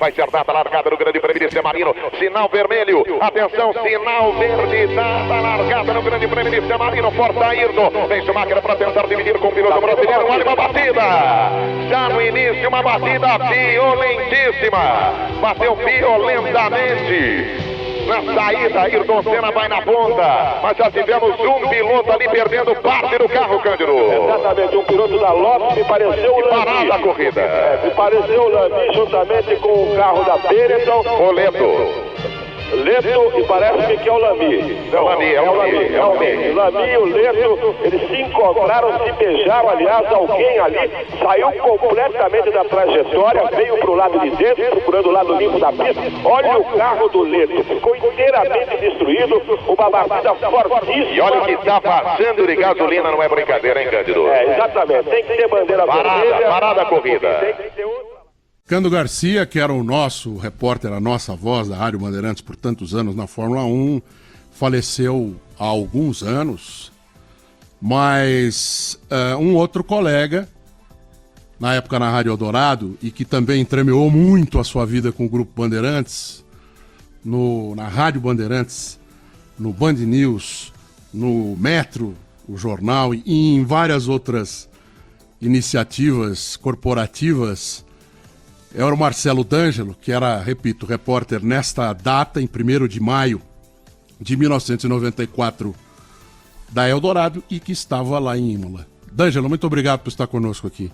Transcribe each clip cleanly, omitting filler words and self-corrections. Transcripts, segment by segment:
Vai ser dada a largada no Grande Prêmio de Semarino. Sinal vermelho. Atenção, sinal verde. Dada a largada no Grande Prêmio de Semarino. Força Ayrton. Vem Schumacher para tentar dividir com o piloto brasileiro. Olha uma batida. Já no início, uma batida violentíssima. Bateu violentamente. Na saída, Ayrton Senna vai na ponta, mas já tivemos um piloto ali perdendo parte do carro, Cândido. Exatamente, um piloto da Lotus me pareceu o Lamy. Parada a corrida. Me pareceu o Lamy juntamente com o carro da Benetton. O Leto. Leto e parece-me que é o Lamy. Não, é o Lamy. O Lamy e o Leto, eles se encontraram, se beijaram. Aliás, alguém ali saiu completamente da trajetória, veio para o lado de dentro, procurando o lado limpo da pista. Olha o carro do Leto, ficou inteiramente destruído, uma batida fortíssima. E olha o que está passando de gasolina, não é brincadeira, hein, Cândido? Exatamente, tem que ter bandeira vermelha. Parada a corrida. Tem que ter outra. Cândido Garcia, que era o nosso repórter, a nossa voz da Rádio Bandeirantes por tantos anos na Fórmula 1, faleceu há alguns anos, mas um outro colega, na época na Rádio Eldorado, e que também entremeou muito a sua vida com o Grupo Bandeirantes, na Rádio Bandeirantes, no Band News, no Metro, o jornal, e em várias outras iniciativas corporativas, era o Marcelo D'Angelo, que era, repito, repórter nesta data, em 1º de maio de 1994, da Eldorado, e que estava lá em Imola. D'Angelo, muito obrigado por estar conosco aqui.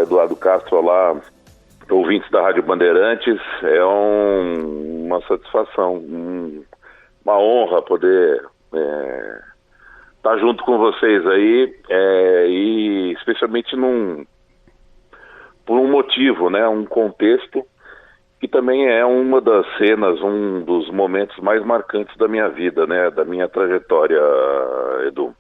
Eduardo Castro, olá, ouvintes da Rádio Bandeirantes, é uma satisfação, uma honra poder estar junto com vocês aí, e especialmente por um motivo, né, um contexto que também é uma das cenas, um dos momentos mais marcantes da minha vida, né, da minha trajetória, Edu.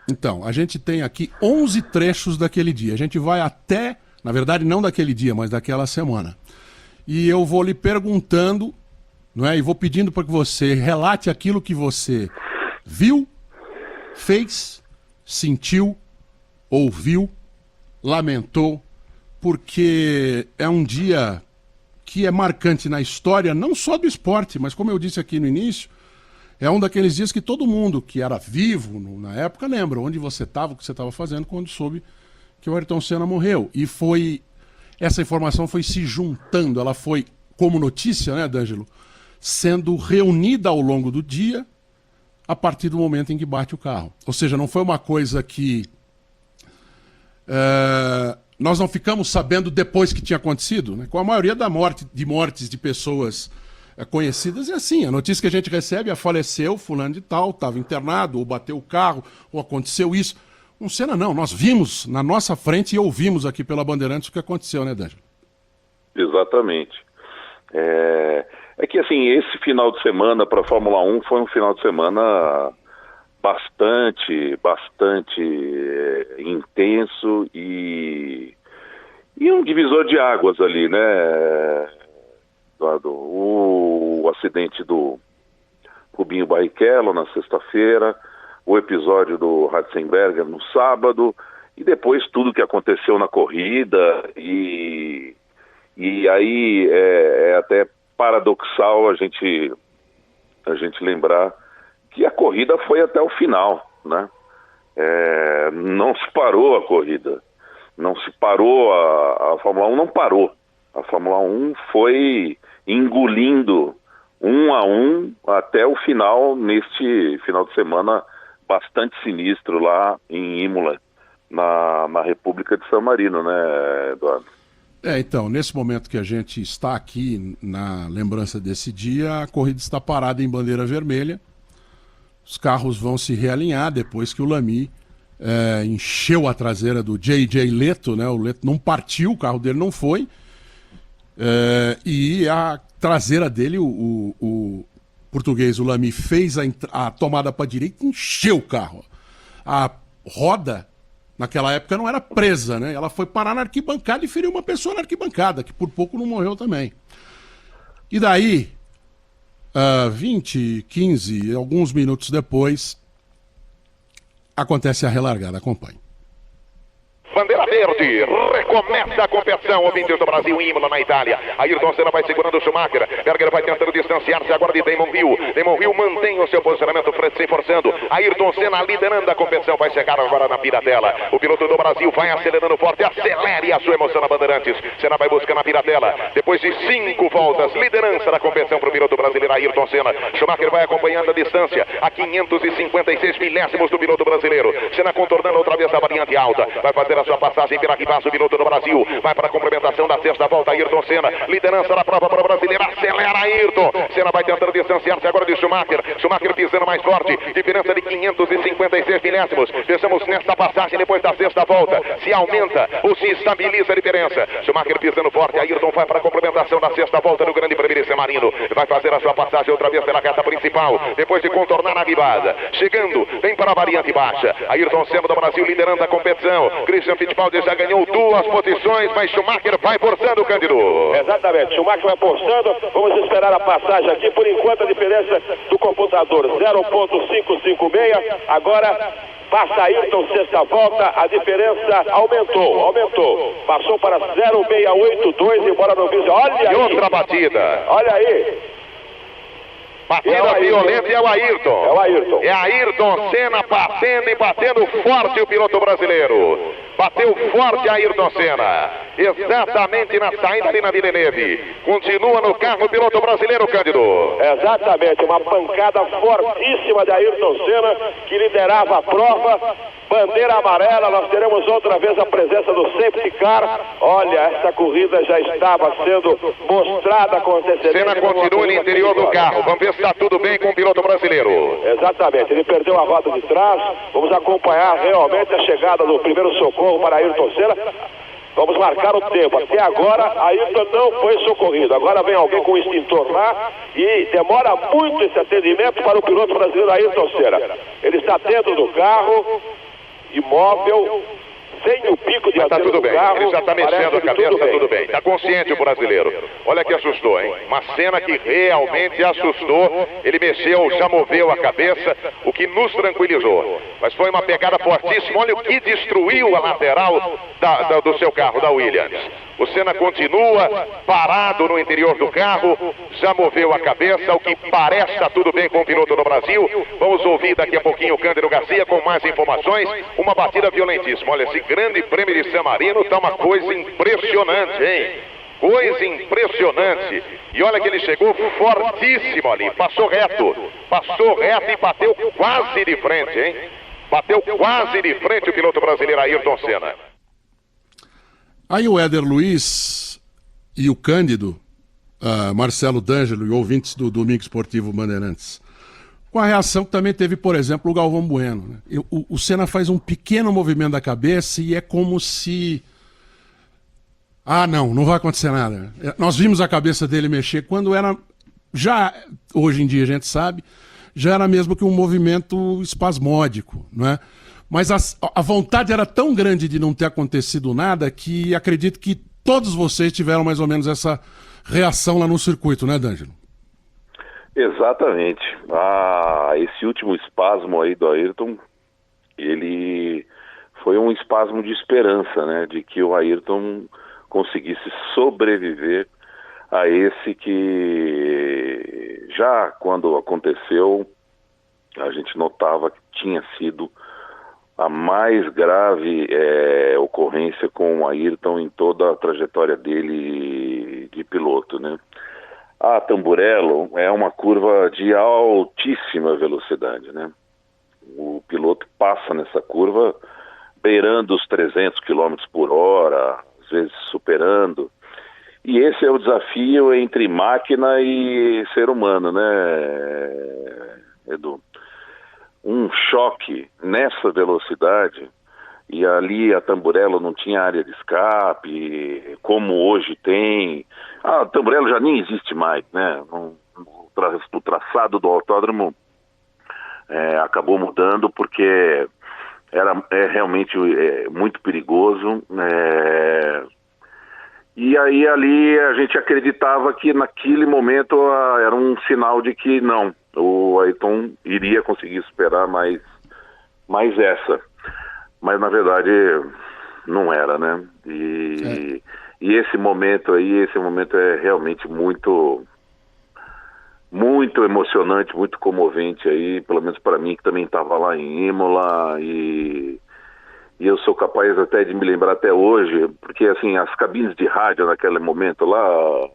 Então, a gente tem aqui 11 trechos daquele dia. A gente vai até, na verdade não daquele dia, mas daquela semana. E eu vou lhe perguntando, não é, e vou pedindo para que você relate aquilo que você viu, fez, sentiu, ouviu, lamentou, porque é um dia que é marcante na história, não só do esporte, mas como eu disse aqui no início, é um daqueles dias que todo mundo que era vivo na época lembra onde você estava, o que você estava fazendo quando soube que o Ayrton Senna morreu. E essa informação foi se juntando, ela foi, como notícia, né, D'Angelo, sendo reunida ao longo do dia a partir do momento em que bate o carro. Ou seja, não foi uma coisa que nós não ficamos sabendo depois que tinha acontecido, né? Com a maioria de mortes de pessoas conhecidas é assim, a notícia que a gente recebe faleceu fulano de tal, estava internado, ou bateu o carro, ou aconteceu isso. Um Senna não, nós vimos na nossa frente e ouvimos aqui pela Bandeirantes o que aconteceu, né, D'Angelo? Exatamente. É que assim, esse final de semana para a Fórmula 1 foi um final de semana bastante intenso e um divisor de águas ali, né, Eduardo? O acidente do Rubinho Barrichello na sexta-feira, o episódio do Ratzenberger no sábado, e depois tudo que aconteceu na corrida, e aí é até paradoxal a gente lembrar que a corrida foi até o final, né? Não se parou a corrida, não se parou, a Fórmula 1 não parou. A Fórmula 1 foi engolindo um a um até o final, neste final de semana bastante sinistro lá em Imola, na República de San Marino, né, Eduardo? Então, nesse momento que a gente está aqui na lembrança desse dia, a corrida está parada em bandeira vermelha. Os carros vão se realinhar depois que o Lamy encheu a traseira do J.J. Leto, né? O Leto não partiu, o carro dele não foi. E a traseira dele, o português, o Lamy, fez a tomada para a direita e encheu o carro. A roda, naquela época, não era presa, né? Ela foi parar na arquibancada e feriu uma pessoa na arquibancada, que por pouco não morreu também. E daí, 20, 15, alguns minutos depois, acontece a relargada. Acompanhe. Bandeira verde, recomeça a competição. Ouvintes do Brasil, Imola na Itália. Ayrton Senna vai segurando o Schumacher. Berger vai tentando distanciar-se agora de Damon Hill. Damon Hill mantém o seu posicionamento, Fred se forçando. Ayrton Senna liderando a competição, vai chegar agora na Piratela. O piloto do Brasil vai acelerando forte, acelere a sua emoção na Bandeirantes. Senna vai buscando a Piratela. Depois de 5 voltas, liderança da competição para o piloto brasileiro Ayrton Senna. Schumacher vai acompanhando a distância a 556 milésimos do piloto brasileiro. Senna contornando outra vez a variante alta. Vai fazer a sua passagem pela que passa o piloto do Brasil. Vai para a complementação da sexta volta. Ayrton Senna, liderança da prova para o brasileiro. Acelera Ayrton. Senna vai tentando distanciar-se agora de Schumacher. Schumacher pisando mais forte. Diferença de 556 milésimos. Fechamos nesta passagem depois da sexta volta. Se aumenta ou se estabiliza a diferença. Schumacher pisando forte. Ayrton vai para a complementação da sexta volta do Grande Prêmio de San Marino. Vai fazer a sua passagem outra vez pela reta principal. Depois de contornar a ribada. Chegando, vem para a variante baixa. Ayrton Senna do Brasil liderando a competição. Christian Fittipaldi já ganhou 2 posições, mas Schumacher vai forçando o Cândido. Exatamente, Schumacher vai forçando. Vamos esperar a passagem aqui. Por enquanto a diferença do computador 0.556. Agora passa Ayrton, sexta volta, a diferença aumentou. Passou para 0.682, embora não vise. Olha aí. E outra batida. Olha aí. Batida violenta é o Ayrton. É o Ayrton. É Ayrton Senna batendo e batendo forte o piloto brasileiro. Bateu forte Ayrton Senna. Exatamente na saída ali na Villeneuve. Continua no carro o piloto brasileiro, Cândido. Exatamente, uma pancada fortíssima de Ayrton Senna, que liderava a prova. Bandeira amarela, nós teremos outra vez a presença do safety car. Olha, essa corrida já estava sendo mostrada com antecedência. Senna continua no interior do carro. Vamos ver se está tudo bem com o piloto brasileiro. Exatamente, ele perdeu a roda de trás. Vamos acompanhar realmente a chegada do primeiro socorro para Ayrton Senna. Vamos marcar o tempo. Até agora, Ayrton não foi socorrido. Agora vem alguém com o extintor lá e demora muito esse atendimento para o piloto brasileiro Ayrton Senna. Ele está dentro do carro, imóvel, sem o pico de tá tudo bem, carro, ele já está mexendo a cabeça, tá tudo bem. Está consciente o brasileiro. Olha que assustou, hein? Uma cena que realmente assustou. Ele mexeu, já moveu a cabeça, o que nos tranquilizou. Mas foi uma pegada fortíssima. Olha o que destruiu a lateral do seu carro, da Williams. O Senna continua parado no interior do carro, já moveu a cabeça, o que parece está tudo bem com o piloto do Brasil. Vamos ouvir daqui a pouquinho o Cândido Garcia com mais informações. Uma batida violentíssima. Olha, esse Grande Prêmio de San Marino está uma coisa impressionante, hein? Coisa impressionante. E olha que ele chegou fortíssimo ali, passou reto e bateu quase de frente, hein? Bateu quase de frente o piloto brasileiro Ayrton Senna. Aí o Éder Luiz e o Cândido, Marcelo D'Angelo e ouvintes do Domingo Esportivo Bandeirantes, com a reação que também teve, por exemplo, o Galvão Bueno. Né? O Senna faz um pequeno movimento da cabeça e é como se... não vai acontecer nada. Nós vimos a cabeça dele mexer quando era... Já, hoje em dia a gente sabe, já era mesmo que um movimento espasmódico, não é? Mas a vontade era tão grande de não ter acontecido nada que acredito que todos vocês tiveram mais ou menos essa reação lá no circuito, né, D'Angelo? Exatamente. Esse último espasmo aí do Ayrton, ele foi um espasmo de esperança, né? De que o Ayrton conseguisse sobreviver a esse que já quando aconteceu, a gente notava que tinha sido a mais grave ocorrência com o Ayrton em toda a trajetória dele de piloto, né? A Tamburello é uma curva de altíssima velocidade, né? O piloto passa nessa curva beirando os 300 km por hora, às vezes superando. E esse é o desafio entre máquina e ser humano, né, Edu? Um choque nessa velocidade, e ali a Tamburello não tinha área de escape, como hoje tem. A Tamburello já nem existe mais, né? O traçado do autódromo acabou mudando porque é realmente muito perigoso. E aí ali a gente acreditava que naquele momento era um sinal de que não, o Ayrton iria conseguir superar mais essa. Mas na verdade não era, né? E esse momento é realmente muito emocionante, muito comovente aí, pelo menos para mim que também estava lá em Imola, e eu sou capaz até de me lembrar até hoje, porque assim, as cabines de rádio naquele momento lá,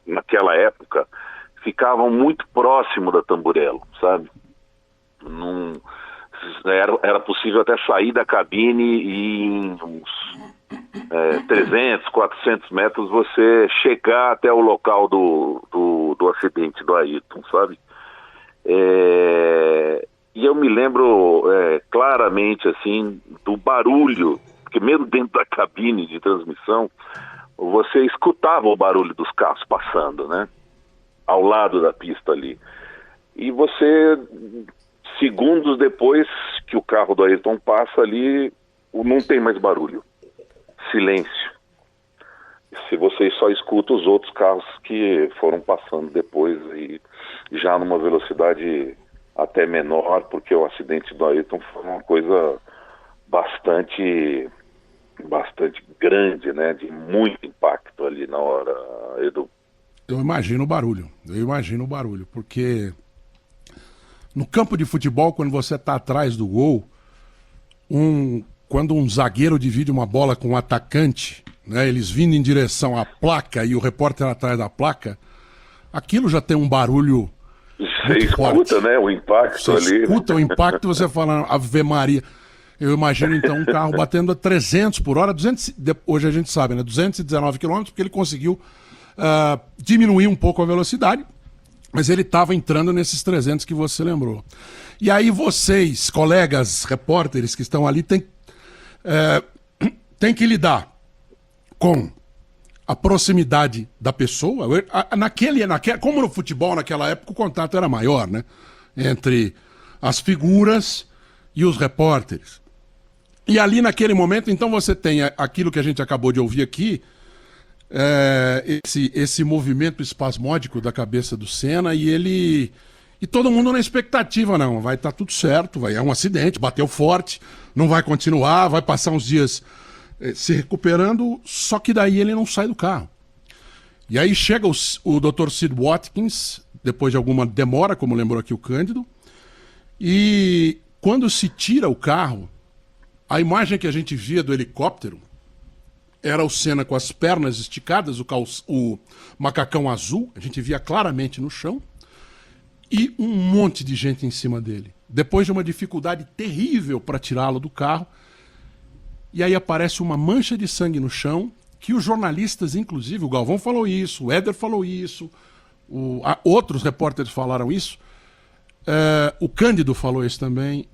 naquela época, ficavam muito próximo da Tamburello, sabe? Não, era possível até sair da cabine e em uns 300, 400 metros você chegar até o local do acidente do Ayrton, sabe? E eu me lembro claramente assim do barulho, porque mesmo dentro da cabine de transmissão você escutava o barulho dos carros passando, né? Ao lado da pista ali. E você, segundos depois que o carro do Ayrton passa ali, não tem mais barulho. Silêncio. Se você só escuta os outros carros que foram passando depois, e já numa velocidade até menor, porque o acidente do Ayrton foi uma coisa bastante grande, né? De muito impacto ali na hora, Edu. Eu imagino o barulho, porque no campo de futebol, quando você está atrás do gol, quando um zagueiro divide uma bola com um atacante, né, eles vindo em direção à placa e o repórter atrás da placa, aquilo já tem um barulho. Você escuta, forte, né, o impacto você ali. Você escuta o impacto, você fala, Ave Maria. Eu imagino, então, um carro batendo a 300 por hora, hoje a gente sabe, né, 219 km, porque ele conseguiu diminuir um pouco a velocidade, mas ele estava entrando nesses 300 que você lembrou. E aí vocês, colegas repórteres que estão ali, tem que lidar com a proximidade da pessoa. Como no futebol naquela época o contato era maior, né? Entre as figuras e os repórteres. E ali naquele momento, então, você tem aquilo que a gente acabou de ouvir aqui, esse movimento espasmódico da cabeça do Senna, e todo mundo na expectativa, não, vai estar tudo certo, é um acidente, bateu forte, não vai continuar, vai passar uns dias se recuperando, só que daí ele não sai do carro. E aí chega o Dr. Sid Watkins, depois de alguma demora, como lembrou aqui o Cândido, e quando se tira o carro, a imagem que a gente via do helicóptero era o Senna com as pernas esticadas, o macacão azul, a gente via claramente no chão, e um monte de gente em cima dele. Depois de uma dificuldade terrível para tirá-lo do carro, e aí aparece uma mancha de sangue no chão, que os jornalistas, inclusive, o Galvão falou isso, o Éder falou isso, outros repórteres falaram isso, o Cândido falou isso também,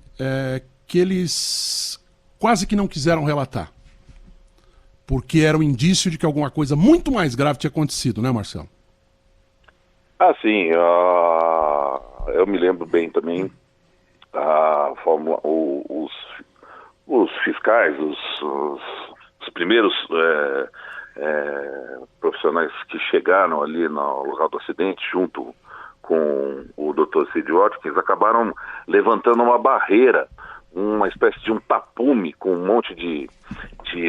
que eles quase que não quiseram relatar. Porque era um indício de que alguma coisa muito mais grave tinha acontecido, né, Marcelo? Ah, sim. Eu me lembro bem também. Os fiscais, os primeiros profissionais que chegaram ali no local do acidente, junto com o Dr. Sid Watkins, acabaram levantando uma barreira, uma espécie de um tapume com um monte de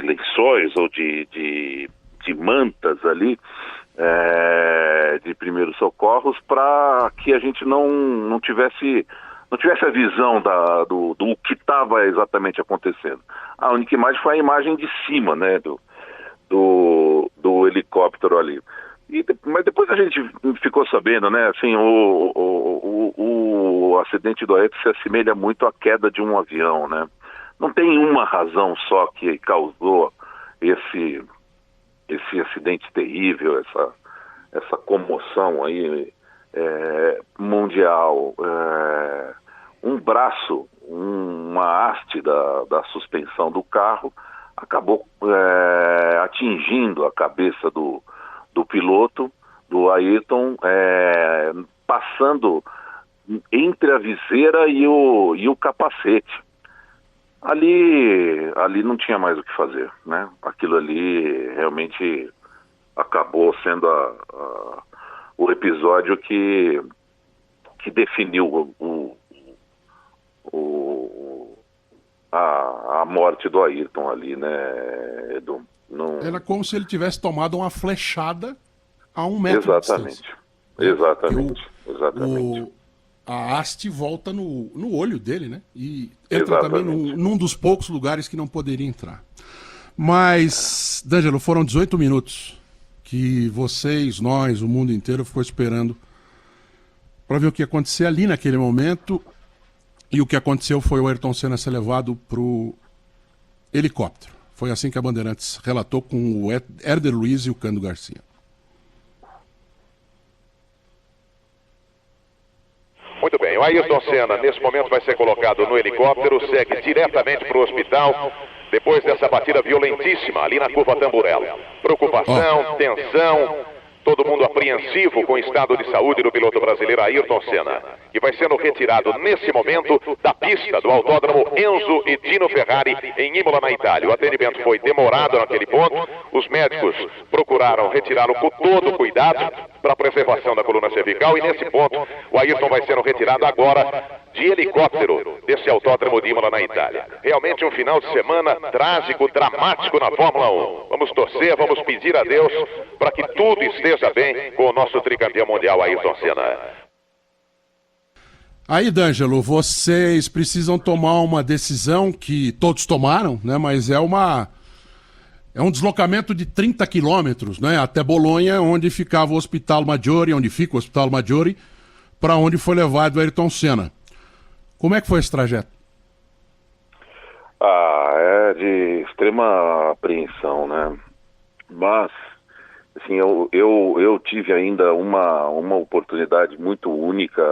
lençóis ou de mantas ali, de primeiros socorros, para que a gente não tivesse a visão do que estava exatamente acontecendo. A única imagem foi a imagem de cima, né, do helicóptero ali. Mas depois a gente ficou sabendo, né, assim, o acidente do Ayrton se assemelha muito à queda de um avião, né? Não tem uma razão só que causou esse acidente terrível, essa comoção aí mundial. Um braço, uma haste da suspensão do carro acabou atingindo a cabeça do piloto, do Ayrton, passando entre a viseira e o capacete. Ali não tinha mais o que fazer, né? Aquilo ali realmente acabou sendo o episódio que definiu a morte do Ayrton ali, né, Edu? Não... Era como se ele tivesse tomado uma flechada a 1 metro de distância. Exatamente. A haste volta no olho dele, né? E entra também num dos poucos lugares que não poderia entrar. Mas, D'Angelo, foram 18 minutos que vocês, nós, o mundo inteiro ficou esperando para ver o que ia acontecer ali naquele momento. E o que aconteceu foi o Ayrton Senna ser levado pro helicóptero. Foi assim que a Bandeirantes relatou com o Herder Luiz e o Cândido Garcia. Muito bem, o Ayrton Senna nesse momento vai ser colocado no helicóptero, segue diretamente para o hospital, depois dessa batida violentíssima ali na curva Tamburello. Preocupação, tensão, todo mundo apreensivo com o estado de saúde do piloto brasileiro Ayrton Senna, que vai sendo retirado nesse momento da pista do autódromo Enzo e Dino Ferrari em Imola, na Itália. O atendimento foi demorado naquele ponto, os médicos procuraram retirá-lo com todo cuidado para a preservação da coluna cervical, e nesse ponto o Ayrton vai sendo retirado agora de helicóptero desse autódromo de Imola, na Itália. Realmente um final de semana trágico, dramático na Fórmula 1. Vamos torcer, vamos pedir a Deus para que tudo esteja bem com o nosso tricampeão mundial Ayrton Senna. Aí, D'Angelo, vocês precisam tomar uma decisão que todos tomaram, né? Mas é um deslocamento de 30 quilômetros, né? Até Bolonha, onde ficava o Hospital Maggiore, onde fica o Hospital Maggiore, para onde foi levado o Ayrton Senna. Como é que foi esse trajeto? É de extrema apreensão, né? Mas, assim, eu tive ainda uma oportunidade muito única,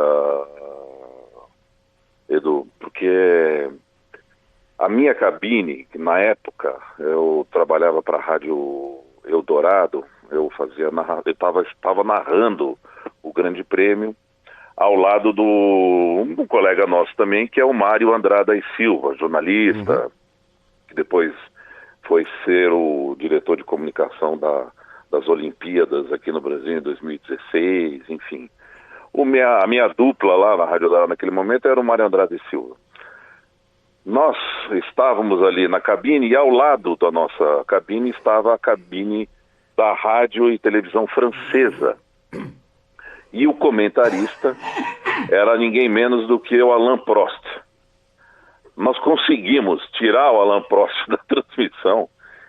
Edu, porque a minha cabine, que na época eu trabalhava para a Rádio Eldorado, eu estava narrando o Grande Prêmio, ao lado de um colega nosso também, que é o Mário Andrada e Silva, jornalista, que depois foi ser o diretor de comunicação das Olimpíadas aqui no Brasil em 2016, enfim. A minha dupla lá na Rádio Eldorado naquele momento era o Mário Andrada e Silva. Nós estávamos ali na cabine, e ao lado da nossa cabine estava a cabine da rádio e televisão francesa. E o comentarista era ninguém menos do que o Alain Prost. Nós conseguimos tirar o Alain Prost da transmissão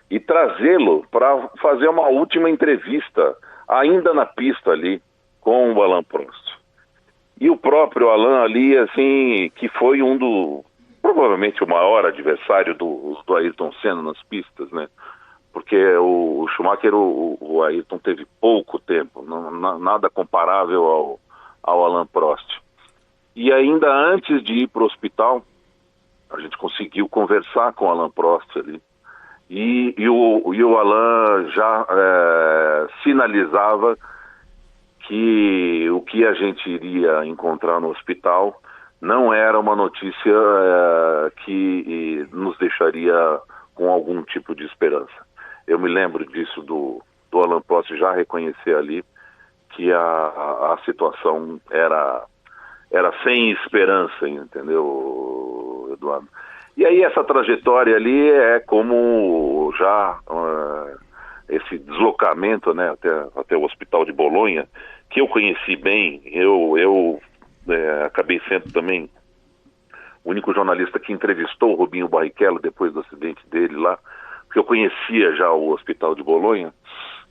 e trazê-lo para fazer uma última entrevista, ainda na pista ali, com o Alain Prost. E o próprio Alain ali, assim, que foi provavelmente o maior adversário do Ayrton Senna nas pistas, né? Porque o Schumacher, o Ayrton teve pouco tempo, nada comparável ao Alain Prost. E ainda antes de ir para o hospital, a gente conseguiu conversar com o Alain Prost ali. E o Alain já sinalizava que o que a gente iria encontrar no hospital não era uma notícia que nos deixaria com algum tipo de esperança. Eu me lembro disso do Alain Prost já reconhecer ali que a situação era sem esperança, entendeu, Eduardo? E aí essa trajetória ali é como já esse deslocamento, né, até o Hospital de Bolonha, que eu conheci bem. Eu acabei sendo também o único jornalista que entrevistou o Rubinho Barrichello depois do acidente dele lá, porque eu conhecia já o Hospital de Bolonha,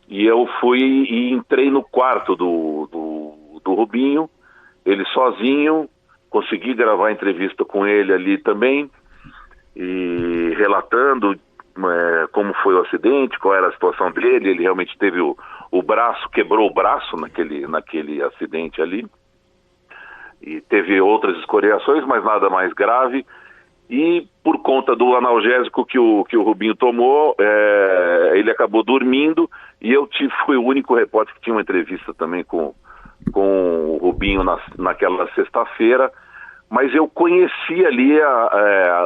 e eu fui e entrei no quarto do Rubinho, ele sozinho, consegui gravar a entrevista com ele ali também, e relatando como foi o acidente, qual era a situação dele. Ele realmente teve o braço, quebrou o braço naquele acidente ali, e teve outras escoriações, mas nada mais grave. E por conta do analgésico que o Rubinho tomou, ele acabou dormindo, e eu fui o único repórter que tinha uma entrevista também com o Rubinho naquela sexta-feira. Mas eu conheci ali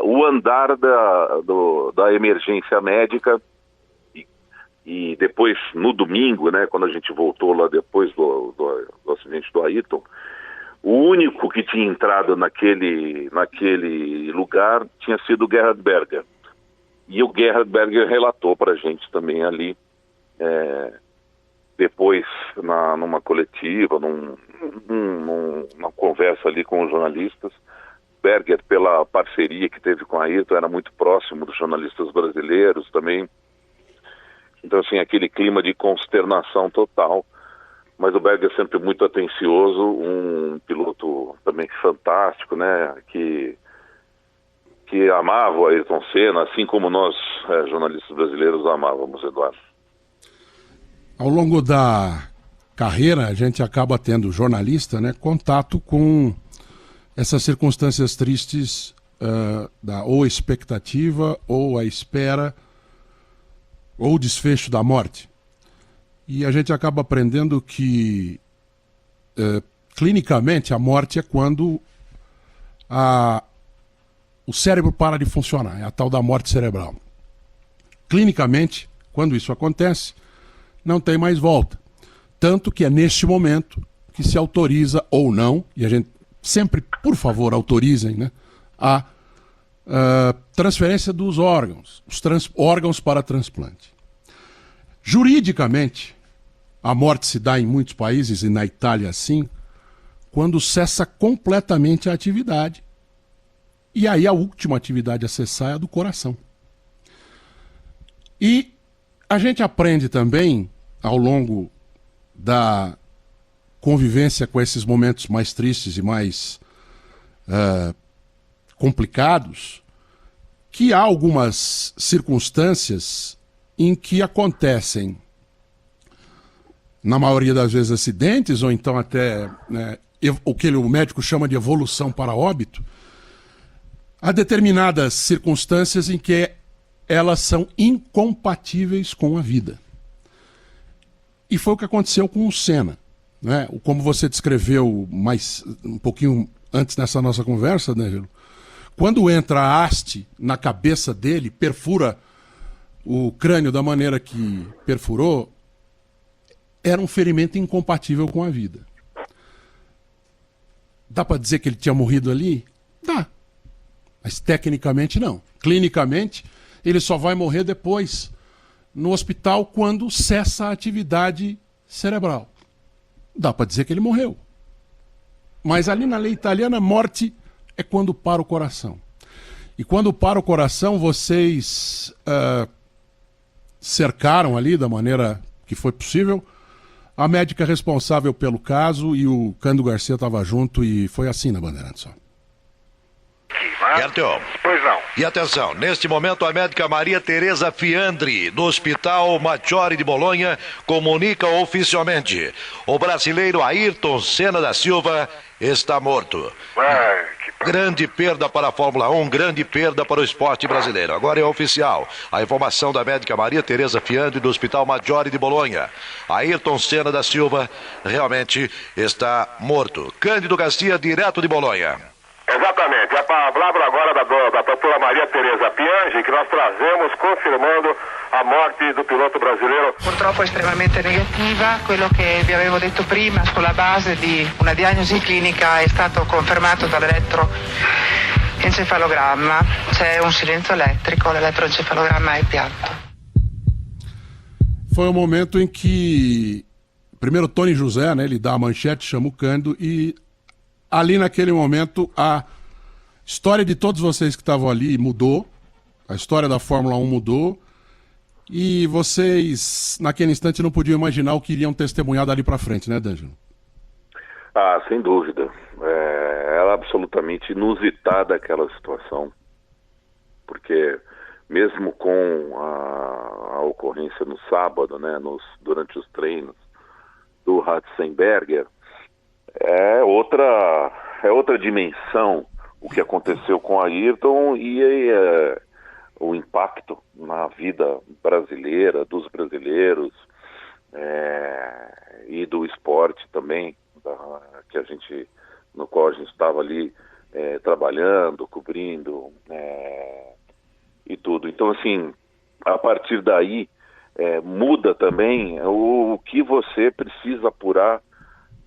o andar da emergência médica, e depois, no domingo, né, quando a gente voltou lá depois do acidente do Ayrton, o único que tinha entrado naquele lugar tinha sido o Gerhard Berger, E o Gerhard Berger relatou para a gente também ali, depois numa coletiva, numa conversa ali com os jornalistas. Berger, pela parceria que teve com a Ayrton, era muito próximo dos jornalistas brasileiros também. Então, assim, aquele clima de consternação total. Mas o Berger sempre muito atencioso, um piloto também fantástico, né? Que amava o Ayrton Senna, assim como nós, jornalistas brasileiros, amávamos, Eduardo. Ao longo da carreira, a gente acaba tendo, jornalista, né, contato com essas circunstâncias tristes da ou expectativa, ou a espera, ou o desfecho da morte. E a gente acaba aprendendo que, clinicamente, a morte é quando o cérebro para de funcionar, é a tal da morte cerebral. Clinicamente, quando isso acontece, não tem mais volta. Tanto que é neste momento que se autoriza ou não, e a gente sempre, por favor, autorizem, né, a transferência dos órgãos, os órgãos para transplante. Juridicamente, a morte se dá em muitos países, e na Itália assim, quando cessa completamente a atividade. E aí a última atividade a cessar é a do coração. E a gente aprende também, ao longo da convivência com esses momentos mais tristes e mais complicados, que há algumas circunstâncias em que acontecem, na maioria das vezes, acidentes, ou então até o que o médico chama de evolução para óbito. Há determinadas circunstâncias em que elas são incompatíveis com a vida. E foi o que aconteceu com o Senna, né? Como você descreveu um pouquinho antes nessa nossa conversa, né, Angelo? Quando entra a haste na cabeça dele, perfura o crânio da maneira que perfurou, era um ferimento incompatível com a vida. Dá para dizer que ele tinha morrido ali? Dá. Mas tecnicamente não. Clinicamente, ele só vai morrer depois, no hospital, quando cessa a atividade cerebral. Dá para dizer que ele morreu. Mas ali na lei italiana, morte é quando para o coração. E quando para o coração, vocês cercaram ali, da maneira que foi possível, a médica responsável pelo caso, e o Cândido Garcia estava junto, e foi assim na Bandeirantes. Gertão. Pois não. E atenção, neste momento a médica Maria Tereza Fiandri, do Hospital Maggiore de Bolonha, comunica oficialmente: o brasileiro Ayrton Senna da Silva está morto. Grande perda para a Fórmula 1, grande perda para o esporte brasileiro. Agora é oficial a informação da médica Maria Tereza Fiandri, do Hospital Maggiore de Bolonha: Ayrton Senna da Silva realmente está morto. Cândido Garcia, direto de Bolonha. Exatamente. A palavra agora da doutora Maria Tereza Fiandri, que nós trazemos confirmando a morte do piloto brasileiro. Purtroppo estremamente negativa, quello che vi avevo detto prima sulla base di una diagnosi clinica è stato confermato dall'elettroencefalogramma. C'è un silenzio elettrico, l'elettroencefalogramma è piatto. Foi o momento em que, primeiro Tony José, né, ele dá a manchete, chama o Cândido, e ali naquele momento a história de todos vocês que estavam ali mudou, a história da Fórmula 1 mudou, e vocês naquele instante não podiam imaginar o que iriam testemunhar dali para frente, né, D'Angelo? Ah, sem dúvida. Era absolutamente inusitada aquela situação, porque mesmo com a ocorrência no sábado, né, durante os treinos do Ratzenberger, é outra dimensão o que aconteceu com a Ayrton e o impacto na vida brasileira, dos brasileiros, e do esporte também, no qual a gente estava ali trabalhando, cobrindo, e tudo. Então, assim, a partir daí muda também o que você precisa apurar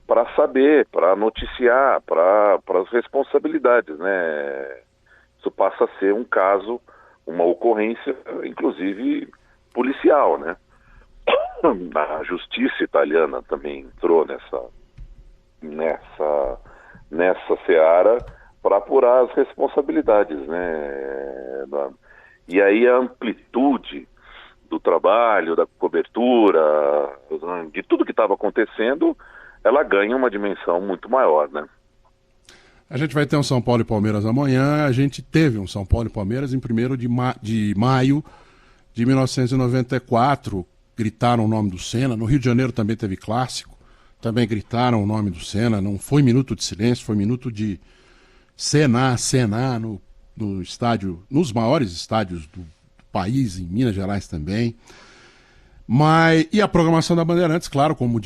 para saber, para noticiar, para as responsabilidades, né? Isso passa a ser um caso uma ocorrência, inclusive policial, né? A justiça italiana também entrou nessa seara para apurar as responsabilidades, né? E aí a amplitude do trabalho, da cobertura, de tudo que estava acontecendo, ela ganha uma dimensão muito maior, né? A gente vai ter um São Paulo e Palmeiras amanhã. A gente teve um São Paulo e Palmeiras em 1º de maio de 1994. Gritaram o nome do Senna. No Rio de Janeiro também teve clássico. Também gritaram o nome do Senna. Não foi minuto de silêncio, foi minuto de Senna no estádio, nos maiores estádios do país, em Minas Gerais também. E a programação da Bandeirantes, claro, como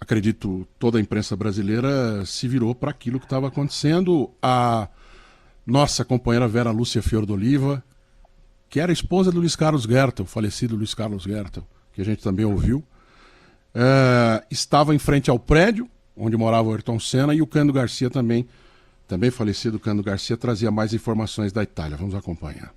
acredito, toda a imprensa brasileira se virou para aquilo que estava acontecendo. A nossa companheira Vera Lúcia Fiordoliva, que era esposa do Luiz Carlos Gertel, falecido Luiz Carlos Gertel, que a gente também ouviu, estava em frente ao prédio onde morava o Ayrton Senna, e o Cândido Garcia também falecido Cândido Garcia, trazia mais informações da Itália. Vamos acompanhar.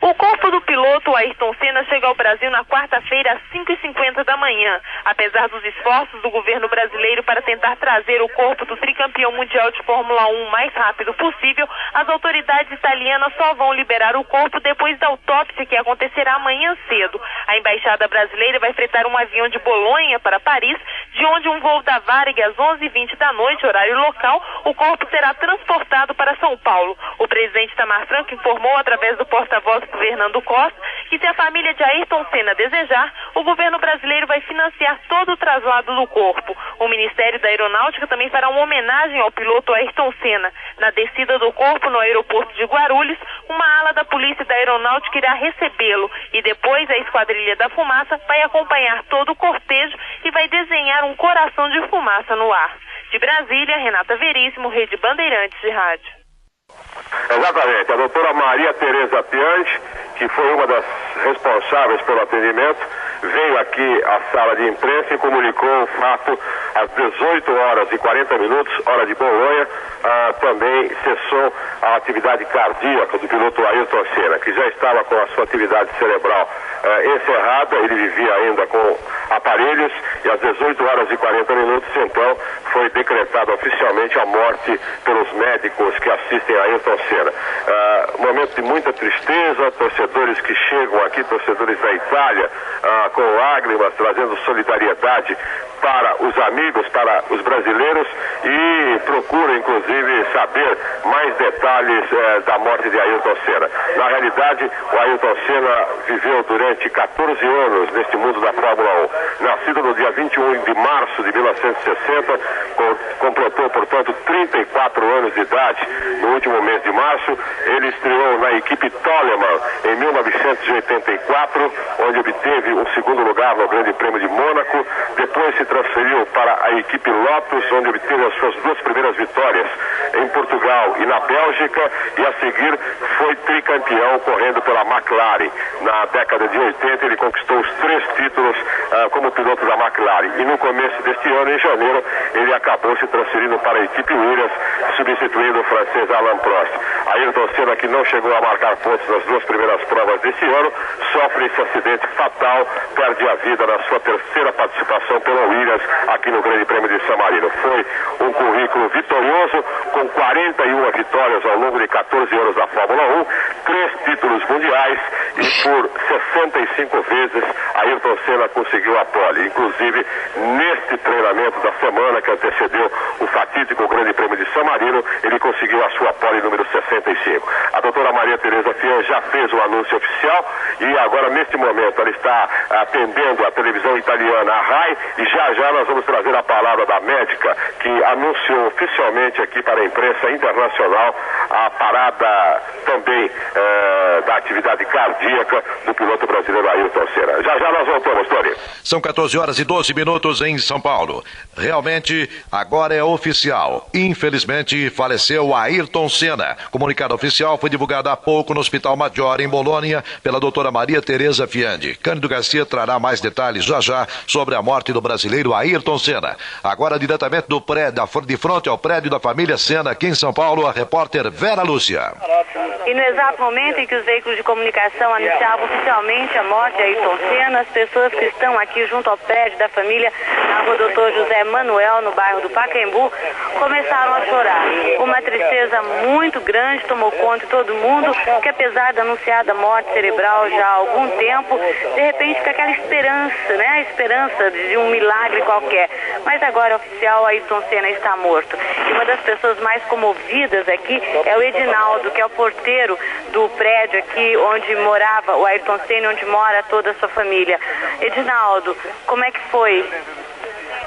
O corpo do piloto Ayrton Senna chega ao Brasil na quarta-feira às 5h50 da manhã. Apesar dos esforços do governo brasileiro para tentar trazer o corpo do tricampeão mundial de Fórmula 1 o mais rápido possível, as autoridades italianas só vão liberar o corpo depois da autópsia, que acontecerá amanhã cedo. A embaixada brasileira vai fretar um avião de Bolonha para Paris, de onde um voo da Varig às 11h20 da noite, horário local, o corpo será transportado para São Paulo. O presidente Itamar Franco informou através do porta-voz Fernando Costa que, se a família de Ayrton Senna desejar, o governo brasileiro vai financiar todo o traslado do corpo. O Ministério da Aeronáutica também fará uma homenagem ao piloto Ayrton Senna. Na descida do corpo no aeroporto de Guarulhos, uma ala da Polícia da Aeronáutica irá recebê-lo, e depois a Esquadrilha da Fumaça vai acompanhar todo o cortejo e vai desenhar um coração de fumaça no ar. De Brasília, Renata Veríssimo, Rede Bandeirantes de Rádio. Exatamente, a doutora Maria Tereza Piante, que foi uma das responsáveis pelo atendimento, veio aqui à sala de imprensa e comunicou o fato às 18h40, hora de Bolonha. Também cessou a atividade cardíaca do piloto Ayrton Senna, que já estava com a sua atividade cerebral encerrada. Ele vivia ainda com aparelhos, e às 18h40, então, foi decretada oficialmente a morte pelos médicos que assistem a Ayrton Senna. Momento de muita tristeza, torcedores que chegam aqui, torcedores da Itália, com lágrimas, trazendo solidariedade para os amigos, para os brasileiros, e procuram, inclusive, saber mais detalhes da morte de Ayrton Senna. Na realidade, o Ayrton Senna viveu durante 14 anos neste mundo da Fórmula 1. Nascido no dia 21 de março de 1960, completou, portanto, 34 anos de idade no último mês de março. Ele estreou na equipe Toleman em 1984, onde obteve o segundo lugar no Grande Prêmio de Mônaco. Depois se transferiu para a equipe Lotus, onde obteve as suas 2 primeiras vitórias em Portugal e na Bélgica, e a seguir foi tricampeão correndo pela McLaren. Na década de 80 ele conquistou os 3 títulos como piloto da McLaren, e no começo deste ano, em janeiro, ele acabou se transferindo para a equipe Williams, substituindo o francês Alain Prost. Ayrton Senna, que não chegou a marcar pontos nas 2 primeiras provas desse ano, sofre esse acidente fatal, perde a vida na sua 3ª participação pela Williams aqui no Grande Prêmio de San Marino. Foi um currículo vitorioso, com 41 vitórias ao longo de 14 anos da Fórmula 1, 3 títulos mundiais, e por 65 vezes Ayrton Senna conseguiu a pole. Inclusive, neste treinamento da semana que antecedeu o fatídico Grande Prêmio de San Marino, ele conseguiu a sua pole número 65. A doutora Maria Tereza Fian já fez o anúncio oficial, e agora, neste momento, ela está atendendo a televisão italiana, a RAI, e já nós vamos trazer a palavra da médica que anunciou oficialmente aqui para a imprensa internacional a parada também da atividade cardíaca do piloto brasileiro Ayrton Senna. Já nós voltamos, Tony. São 14h12 em São Paulo. Realmente, agora é oficial. Infelizmente, faleceu Ayrton Senna. Comunicado oficial foi divulgado há pouco no Hospital Maggiore, em Bolonha, pela doutora Maria Tereza Fiandi. Cândido Garcia trará mais detalhes já sobre a morte do brasileiro Ayrton Senna. Agora, diretamente do prédio, de frente ao prédio da família Senna, aqui em São Paulo, a repórter Vera Lúcia. E no exato momento em que os veículos de comunicação anunciavam oficialmente a morte de Ayrton Senna, as pessoas que estão aqui junto ao prédio da família, na rua Doutor José Manuel, no bairro do Pacaembu, começaram a chorar. Uma tristeza muito grande tomou conta de todo mundo, que apesar da anunciada morte cerebral já há algum tempo, de repente fica aquela esperança, né? A esperança de um milagre qualquer. Mas agora é oficial, Ayrton Senna está morto. E uma das pessoas mais comovidas aqui é o Edinaldo, que é o porteiro do prédio aqui onde morava o Ayrton Senna, onde mora toda a sua família. Edinaldo, como é que foi?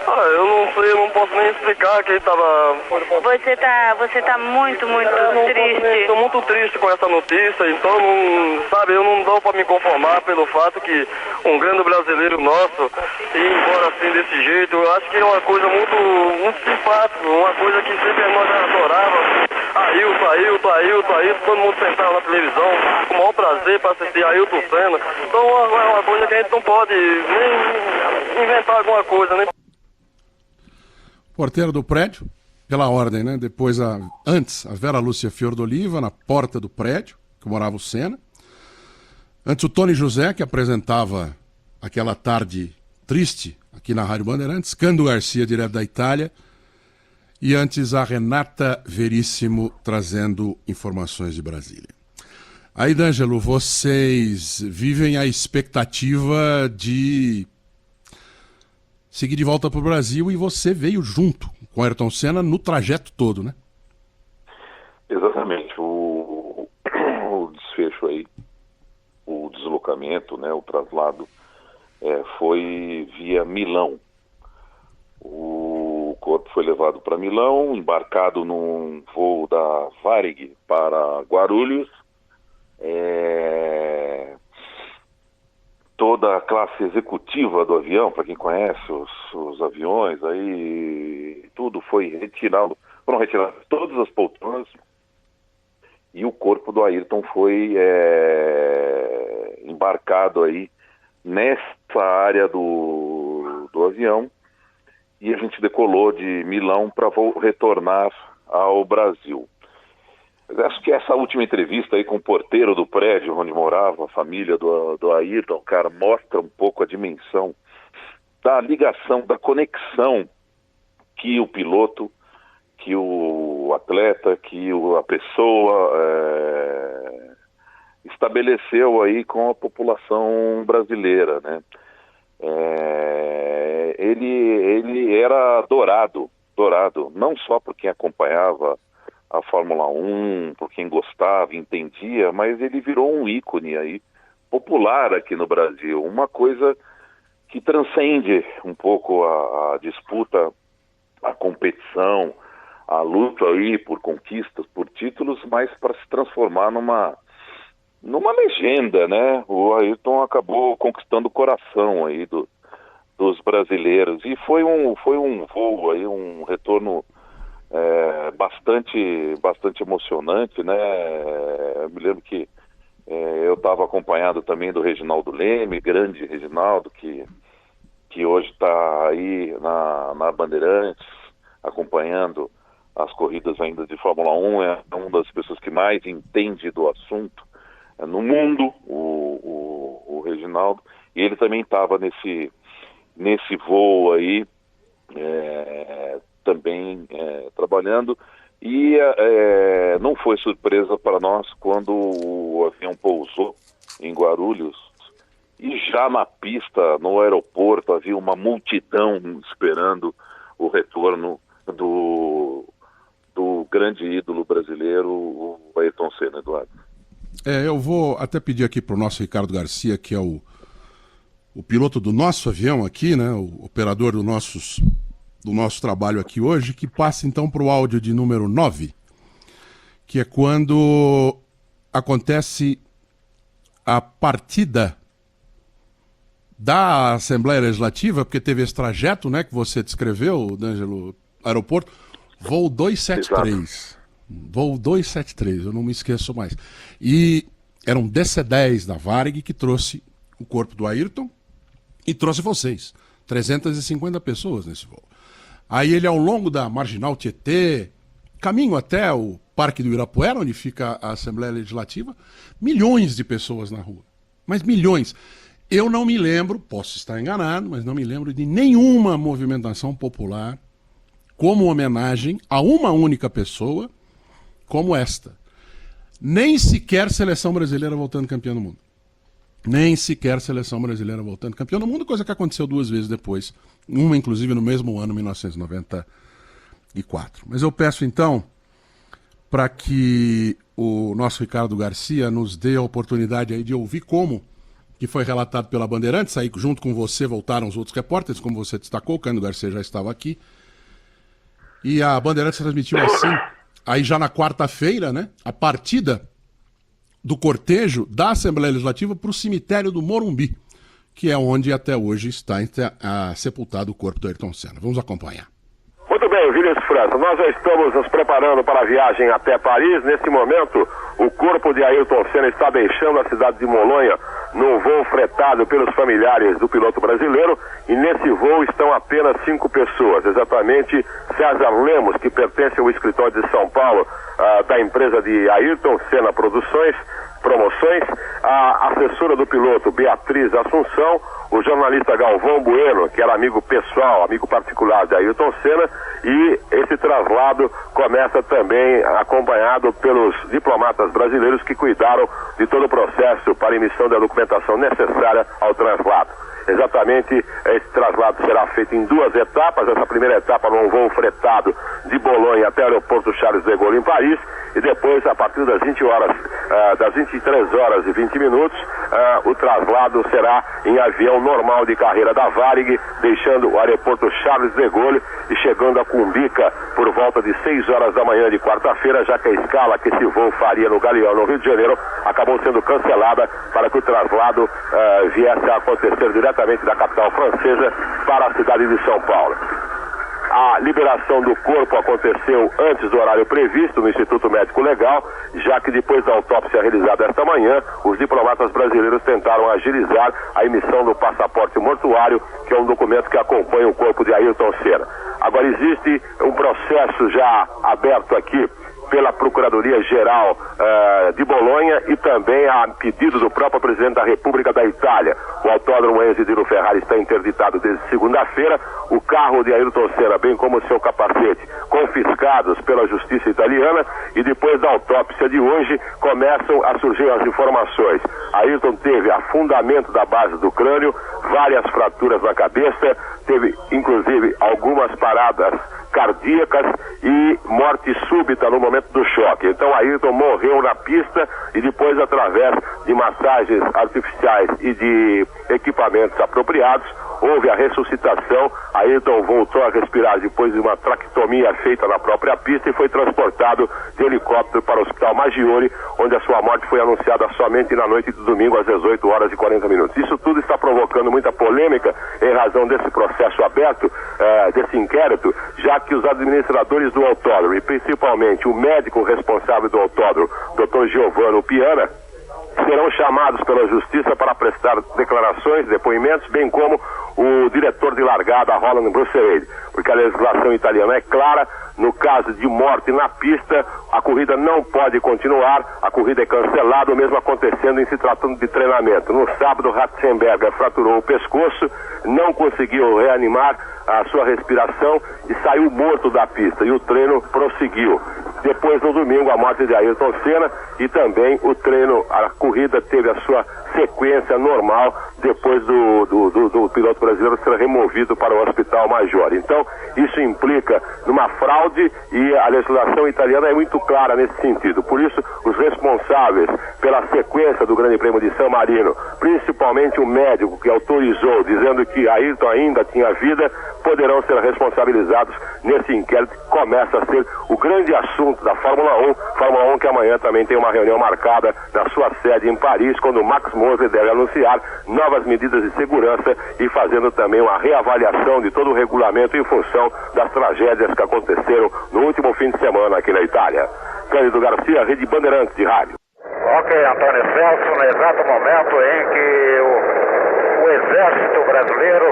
Eu não sei, eu não posso nem explicar que ele estava... Você tá muito triste. Estou muito triste com essa notícia, então, eu não dou para me conformar pelo fato que um grande brasileiro nosso, ir embora assim desse jeito, eu acho que é uma coisa muito simpática, uma coisa que sempre nós adorávamos. Ailton, todo mundo sentava na televisão, com o maior prazer para assistir Ayrton Senna. Então é uma coisa que a gente não pode nem inventar alguma coisa, né? Porteiro do prédio, pela ordem, né? Depois, antes, a Vera Lúcia Fiordoliva, na porta do prédio, que morava o Senna. Antes, o Tony José, que apresentava aquela tarde triste aqui na Rádio Bandeirantes. Cando Garcia, direto da Itália. E antes, a Renata Veríssimo, trazendo informações de Brasília. Aí, D'Angelo, vocês vivem a expectativa de seguir de volta para o Brasil e você veio junto com Ayrton Senna no trajeto todo, né? Exatamente. O desfecho aí, o deslocamento, né, o traslado, foi via Milão. O corpo foi levado para Milão, embarcado num voo da Varig para Guarulhos. Toda a classe executiva do avião, para quem conhece os aviões, aí tudo foi retirado, foram retiradas todas as poltronas e o corpo do Ayrton foi embarcado aí nessa área do avião e a gente decolou de Milão para retornar ao Brasil. Mas acho que essa última entrevista aí com o porteiro do prédio onde morava a família do Ayrton, cara, mostra um pouco a dimensão da ligação, da conexão que o piloto, que o atleta, que a pessoa estabeleceu aí com a população brasileira, né? Ele era adorado, não só por quem acompanhava a Fórmula 1, por quem gostava, entendia, mas ele virou um ícone aí, popular aqui no Brasil, uma coisa que transcende um pouco a disputa, a competição, a luta aí por conquistas, por títulos, mas para se transformar numa legenda, né? O Ayrton acabou conquistando o coração aí dos brasileiros e foi um voo aí, um retorno bastante emocionante, né? Eu me lembro que eu estava acompanhado também do Reginaldo Leme, grande Reginaldo, que hoje está aí na Bandeirantes, acompanhando as corridas ainda de Fórmula 1, é uma das pessoas que mais entende do assunto no mundo, o Reginaldo, e ele também estava nesse voo aí, também trabalhando, e não foi surpresa para nós quando o avião pousou em Guarulhos e já na pista, no aeroporto, havia uma multidão esperando o retorno do grande ídolo brasileiro, o Ayrton Senna, Eduardo. Eu vou até pedir aqui para o nosso Ricardo Garcia, que é o piloto do nosso avião aqui, né, o operador do nosso trabalho aqui hoje, que passa então para o áudio de número 9, que é quando acontece a partida da Assembleia Legislativa, porque teve esse trajeto, né, que você descreveu, D'Angelo, aeroporto, voo 273. Exato. Voo 273, eu não me esqueço mais. E era um DC-10 da Varig que trouxe o corpo do Ayrton e trouxe vocês. 350 pessoas nesse voo. Aí ele, ao longo da Marginal Tietê, caminho até o Parque do Ibirapuera, onde fica a Assembleia Legislativa, milhões de pessoas na rua. Mas milhões. Eu não me lembro, posso estar enganado, mas não me lembro de nenhuma movimentação popular como homenagem a uma única pessoa como esta. Nem sequer seleção brasileira voltando campeã do mundo. Nem sequer seleção brasileira voltando campeã do mundo, coisa que aconteceu 2 vezes depois. Uma, inclusive, no mesmo ano, 1994. Mas eu peço, então, para que o nosso Ricardo Garcia nos dê a oportunidade aí de ouvir como que foi relatado pela Bandeirantes. Aí, junto com você, voltaram os outros repórteres, como você destacou, o Cândido Garcia já estava aqui. E a Bandeirantes transmitiu assim, aí já na quarta-feira, né, a partida do cortejo da Assembleia Legislativa para o cemitério do Morumbi, que é onde até hoje está sepultado o corpo do Ayrton Senna. Vamos acompanhar. Muito bem, Vinícius França, nós já estamos nos preparando para a viagem até Paris. Nesse momento, o corpo de Ayrton Senna está deixando a cidade de Molonha num voo fretado pelos familiares do piloto brasileiro, e nesse voo estão apenas 5 pessoas, exatamente César Lemos, que pertence ao escritório de São Paulo, da empresa de Ayrton Senna Promoções, a assessora do piloto Beatriz Assunção, o jornalista Galvão Bueno, que era amigo pessoal, amigo particular de Ayrton Senna, e esse traslado começa também acompanhado pelos diplomatas brasileiros que cuidaram de todo o processo para a emissão da documentação necessária ao traslado. Exatamente, esse traslado será feito em 2 etapas. Essa primeira etapa num voo fretado de Bolonha até o aeroporto Charles de Gaulle em Paris, e depois, a partir das 23 horas e 20 minutos, o traslado será em avião normal de carreira da Varig, deixando o aeroporto Charles de Gaulle e chegando a Cumbica por volta de 6 horas da manhã de quarta-feira, já que a escala que esse voo faria no Galeão, no Rio de Janeiro, acabou sendo cancelada para que o traslado viesse a acontecer diretamente da capital francesa para a cidade de São Paulo. A liberação do corpo aconteceu antes do horário previsto no Instituto Médico Legal, já que depois da autópsia realizada esta manhã, os diplomatas brasileiros tentaram agilizar a emissão do passaporte mortuário, que é um documento que acompanha o corpo de Ayrton Senna. Agora, existe um processo já aberto aqui pela Procuradoria-Geral de Bolonha e também a pedido do próprio presidente da República da Itália. O autódromo Enzo Dino Ferrari está interditado desde segunda-feira. O carro de Ayrton Senna, bem como o seu capacete, confiscados pela justiça italiana, e depois da autópsia de hoje começam a surgir as informações. Ayrton teve afundamento da base do crânio, várias fraturas na cabeça, teve inclusive algumas paradas cardíacas e morte súbita no momento do choque. Então Ayrton morreu na pista e depois, através de massagens artificiais e de equipamentos apropriados, houve a ressuscitação. Ayrton voltou a respirar depois de uma traquetomia feita na própria pista e foi transportado de helicóptero para o Hospital Maggiore, onde a sua morte foi anunciada somente na noite de domingo às 18 horas e 40 minutos. Isso tudo está provocando muita polêmica em razão desse processo aberto, desse inquérito, já que os administradores do autódromo, e principalmente o médico responsável do autódromo, Dr. Giovanni Piana, serão chamados pela justiça para prestar declarações, depoimentos, bem como o diretor de largada, Roland Brusserelli, porque a legislação italiana é clara: no caso de morte na pista, a corrida não pode continuar, a corrida é cancelada, o mesmo acontecendo em se tratando de treinamento. No sábado, Ratzenberger fraturou o pescoço, não conseguiu reanimar a sua respiração e saiu morto da pista, e o treino prosseguiu. Depois, no domingo, a morte de Ayrton Senna, e também o treino, a corrida teve a sua sequência normal depois do piloto brasileiro ser removido para o Hospital Maggiore. Então, isso implica numa fraude, e a legislação italiana é muito clara nesse sentido. Por isso, os responsáveis pela sequência do Grande Prêmio de San Marino, principalmente o médico que autorizou, dizendo que Ayrton ainda tinha vida, poderão ser responsabilizados nesse inquérito que começa a ser o grande assunto da Fórmula 1. Fórmula 1 que amanhã também tem uma reunião marcada na sua sede em Paris, quando o Max Moser deve anunciar novas medidas de segurança e fazendo também uma reavaliação de todo o regulamento em função das tragédias que aconteceram no último fim de semana aqui na Itália. Cândido Garcia, Rede Bandeirantes de Rádio. Ok, Antônio Celso, no exato momento em que o Exército Brasileiro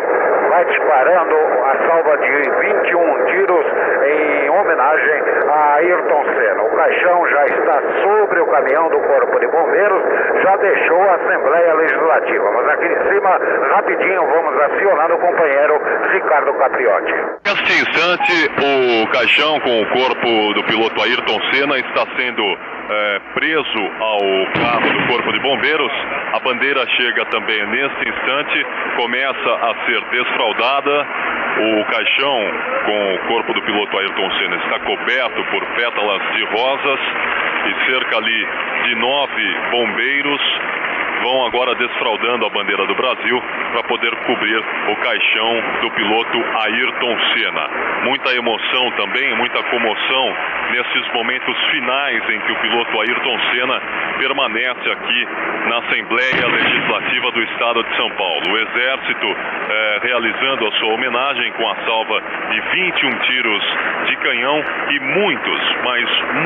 vai disparando a salva de 21 tiros em homenagem a Ayrton Senna. O caixão já está sobre o caminhão do Corpo de Bombeiros, já deixou a Assembleia Legislativa. Mas aqui em cima, rapidinho, vamos acionar o companheiro Ricardo Capriotti. Neste instante, o caixão com o corpo do piloto Ayrton Senna está sendo preso ao carro do Corpo de Bombeiros. A bandeira chega também neste instante, começa a ser desfraldada. O caixão com o corpo do piloto Ayrton Senna está coberto por pétalas de rosas e cerca ali de 9 bombeiros vão agora desfraldando a bandeira do Brasil para poder cobrir o caixão do piloto Ayrton Senna. Muita emoção também, muita comoção nesses momentos finais em que o piloto Ayrton Senna permanece aqui na Assembleia Legislativa do Estado de São Paulo. O Exército realizando a sua homenagem com a salva de 21 tiros de canhão e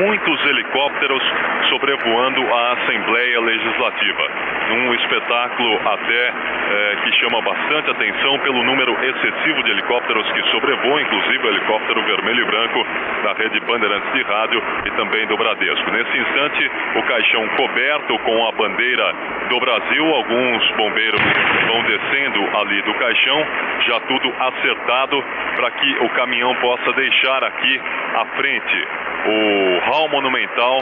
muitos helicópteros sobrevoando a Assembleia Legislativa. Um espetáculo até que chama bastante atenção pelo número excessivo de helicópteros que sobrevoam, inclusive o helicóptero vermelho e branco da Rede Bandeirantes de Rádio e também do Bradesco. Nesse instante, o caixão coberto com a bandeira do Brasil, alguns bombeiros vão descendo ali do caixão, já tudo acertado para que o caminhão possa deixar aqui à frente o hall monumental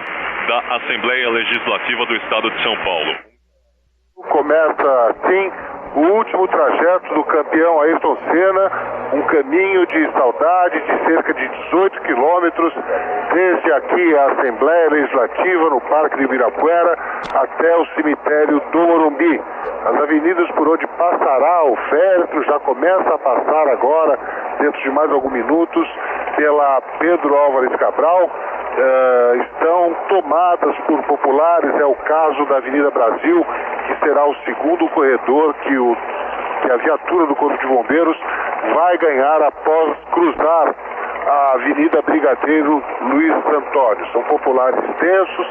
da Assembleia Legislativa do Estado de São Paulo. Começa assim o último trajeto do campeão Ayrton Senna, um caminho de saudade de cerca de 18 quilômetros, desde aqui a Assembleia Legislativa no Parque de Ibirapuera até o cemitério do Morumbi. As avenidas por onde passará o féretro já começa a passar agora, dentro de mais alguns minutos, pela Pedro Álvares Cabral. Estão tomadas por populares, é o caso da Avenida Brasil, que será o segundo corredor que a viatura do Corpo de Bombeiros vai ganhar após cruzar a Avenida Brigadeiro Luiz Antônio. São populares tensos,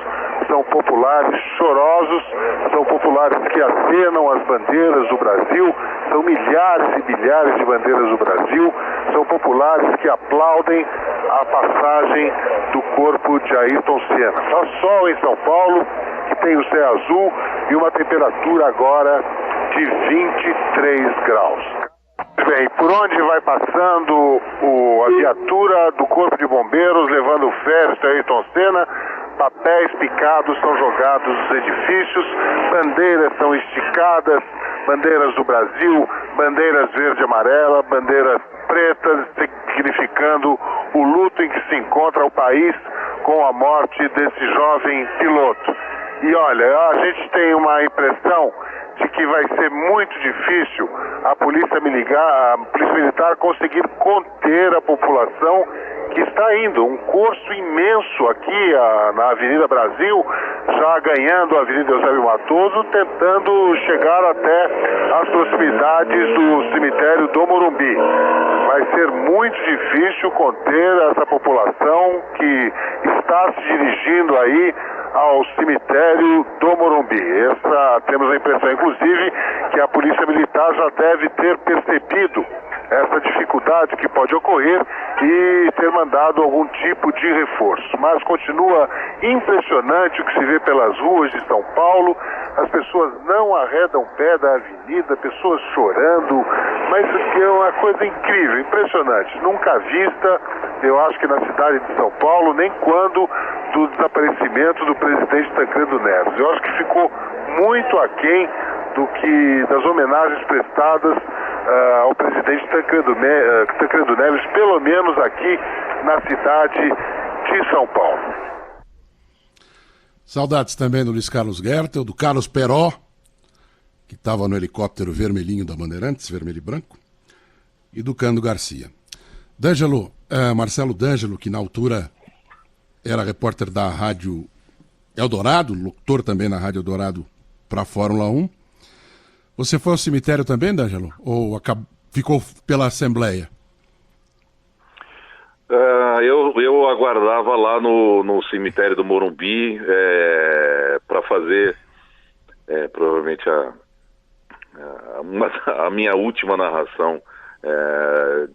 são populares chorosos, são populares que acenam as bandeiras do Brasil, são milhares e milhares de bandeiras do Brasil, são populares que aplaudem a passagem do corpo de Ayrton Senna. Faz sol em São Paulo, que tem o céu azul e uma temperatura agora de 23 graus. Bem, por onde vai passando a viatura do Corpo de Bombeiros levando o féretro Ayrton Senna, papéis picados são jogados nos edifícios, bandeiras são esticadas, bandeiras do Brasil, bandeiras verde e amarela, bandeiras pretas, significando o luto em que se encontra o país com a morte desse jovem piloto. E olha, a gente tem uma impressão de que vai ser muito difícil a Polícia Militar conseguir conter a população que está indo. Um curso imenso aqui na Avenida Brasil, já ganhando a Avenida Eusébio Matoso, tentando chegar até as proximidades do cemitério do Morumbi. Vai ser muito difícil conter essa população que está se dirigindo aí ao cemitério do Morumbi. Temos a impressão, inclusive, que a Polícia Militar já deve ter percebido essa dificuldade que pode ocorrer e ter mandado algum tipo de reforço. Mas continua impressionante o que se vê pelas ruas de São Paulo. As pessoas não arredam pé da avenida, pessoas chorando, mas é uma coisa incrível, impressionante, nunca vista, eu acho que na cidade de São Paulo, nem quando do desaparecimento do presidente Tancredo Neves. Eu acho que ficou muito aquém das homenagens prestadas ao presidente Tancredo Neves, pelo menos aqui na cidade de São Paulo. Saudades também do Luiz Carlos Gertel, do Carlos Peró, que estava no helicóptero vermelhinho da Bandeirantes, vermelho e branco, e do Cândido Garcia. Marcelo D'Angelo, que na altura era repórter da Rádio Eldorado, locutor também na Rádio Eldorado para a Fórmula 1. Você foi ao cemitério também, D'Angelo? Ou ficou pela Assembleia? Eu aguardava lá no cemitério do Morumbi para fazer provavelmente a minha última narração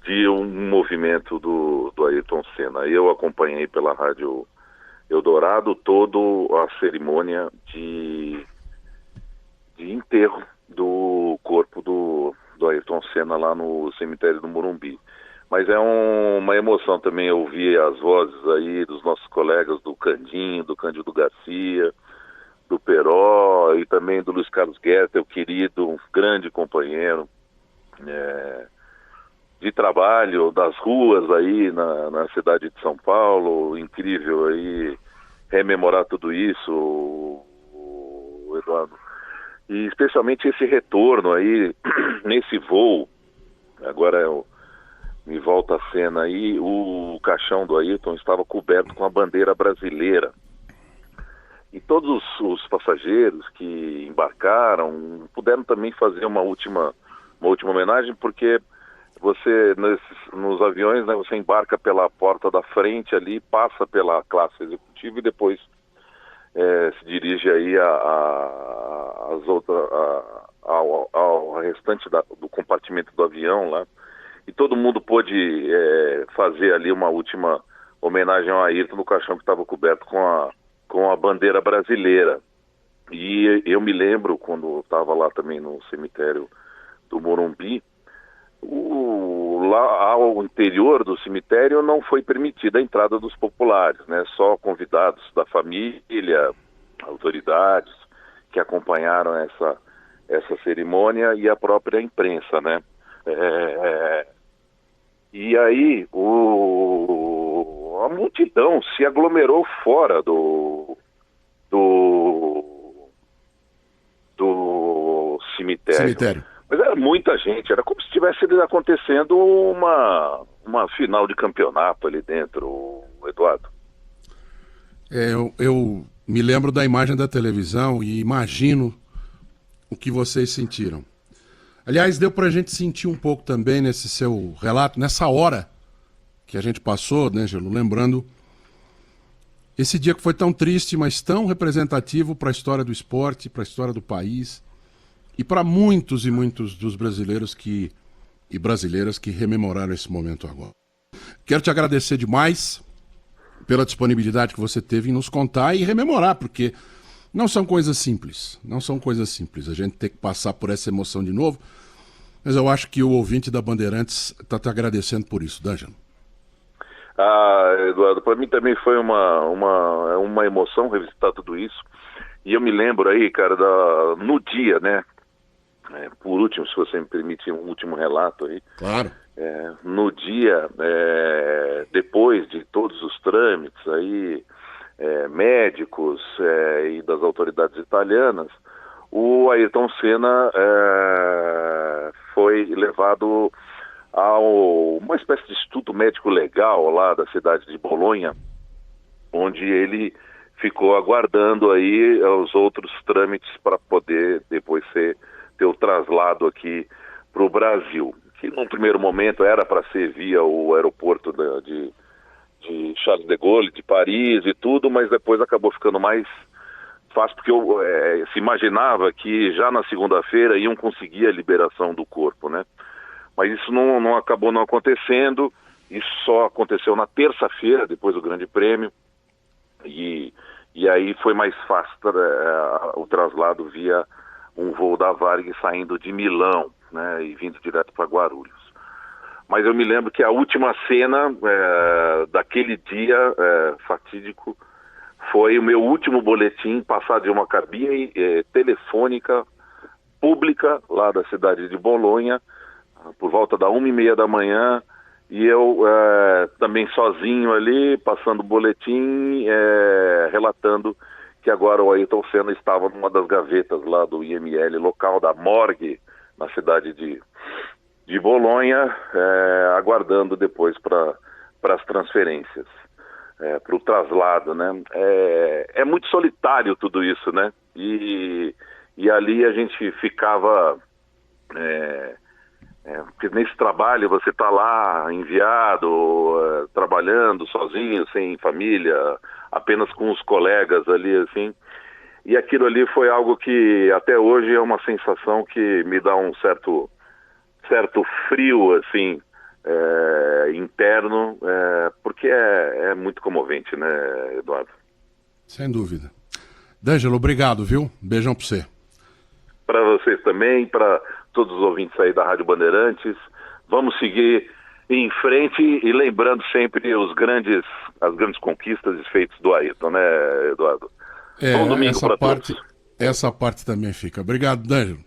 de um movimento do Ayrton Senna. Eu acompanhei pela Rádio Eldorado toda a cerimônia de enterro do corpo do Ayrton Senna lá no cemitério do Morumbi. Mas é uma emoção também ouvir as vozes aí dos nossos colegas do Candinho, do Cândido Garcia, do Peró e também do Luiz Carlos Guerta, o querido, um grande companheiro de trabalho das ruas aí na cidade de São Paulo. Incrível aí rememorar tudo isso, Eduardo. E especialmente esse retorno aí, nesse voo, agora me volta a cena aí, o caixão do Ayrton estava coberto com a bandeira brasileira. E todos os passageiros que embarcaram puderam também fazer uma última homenagem, porque você, nos aviões, né, você embarca pela porta da frente ali, passa pela classe executiva e depois se dirige aí ao restante do compartimento do avião lá. E todo mundo pôde fazer ali uma última homenagem ao Ayrton no caixão que estava coberto com a bandeira brasileira. E eu me lembro, quando eu estava lá também no cemitério do Morumbi, lá ao interior do cemitério não foi permitida a entrada dos populares, né? Só convidados da família, autoridades que acompanharam essa cerimônia e a própria imprensa, né? E aí a multidão se aglomerou fora do cemitério. Mas era muita gente, era como se estivesse acontecendo uma final de campeonato ali dentro, Eduardo. Eu me lembro da imagem da televisão e imagino o que vocês sentiram. Aliás, deu pra gente sentir um pouco também nesse seu relato, nessa hora que a gente passou, né, Gelo? Lembrando esse dia que foi tão triste, mas tão representativo para a história do esporte, para a história do país e para muitos e muitos dos brasileiros e brasileiras que rememoraram esse momento agora. Quero te agradecer demais pela disponibilidade que você teve em nos contar e rememorar, porque não são coisas simples, a gente tem que passar por essa emoção de novo, mas eu acho que o ouvinte da Bandeirantes está te agradecendo por isso, D'Angelo. Eduardo, para mim também foi uma emoção revisitar tudo isso, e eu me lembro aí, cara, no dia, né, por último, se você me permite um último relato aí. Claro. No dia, depois de todos os trâmites aí, médicos e das autoridades italianas, o Ayrton Senna foi levado a uma espécie de instituto médico legal lá da cidade de Bolonha, onde ele ficou aguardando aí os outros trâmites para poder depois ter o traslado aqui para o Brasil, que num primeiro momento era para ser via o aeroporto de Charles de Gaulle, de Paris e tudo, mas depois acabou ficando mais fácil, porque se imaginava que já na segunda-feira iam conseguir a liberação do corpo, né? Mas isso não acabou não acontecendo, isso só aconteceu na terça-feira, depois do Grande Prêmio, e aí foi mais fácil o traslado via um voo da Varig saindo de Milão, né, e vindo direto para Guarulhos. Mas eu me lembro que a última cena daquele dia fatídico foi o meu último boletim passado de uma cabine telefônica pública lá da cidade de Bolonha, por volta da 1h30 da manhã, e eu também sozinho ali, passando o boletim, relatando que agora o Ayrton Senna estava numa das gavetas lá do IML local, da morgue, na cidade de Bolonha, aguardando depois para as transferências, para o traslado, né? É muito solitário tudo isso, né? E ali a gente ficava... porque nesse trabalho você está lá enviado, trabalhando sozinho, sem família, apenas com os colegas ali, assim, e aquilo ali foi algo que até hoje é uma sensação que me dá um certo certo frio, assim, interno, porque é muito comovente, né, Eduardo? Sem dúvida. D'Angelo, obrigado, viu? Beijão pra você. Para vocês também, para todos os ouvintes aí da Rádio Bandeirantes. Vamos seguir em frente e lembrando sempre as grandes conquistas e feitos do Ayrton, né, Eduardo? Bom domingo para todos. Essa parte também fica. Obrigado, D'Angelo.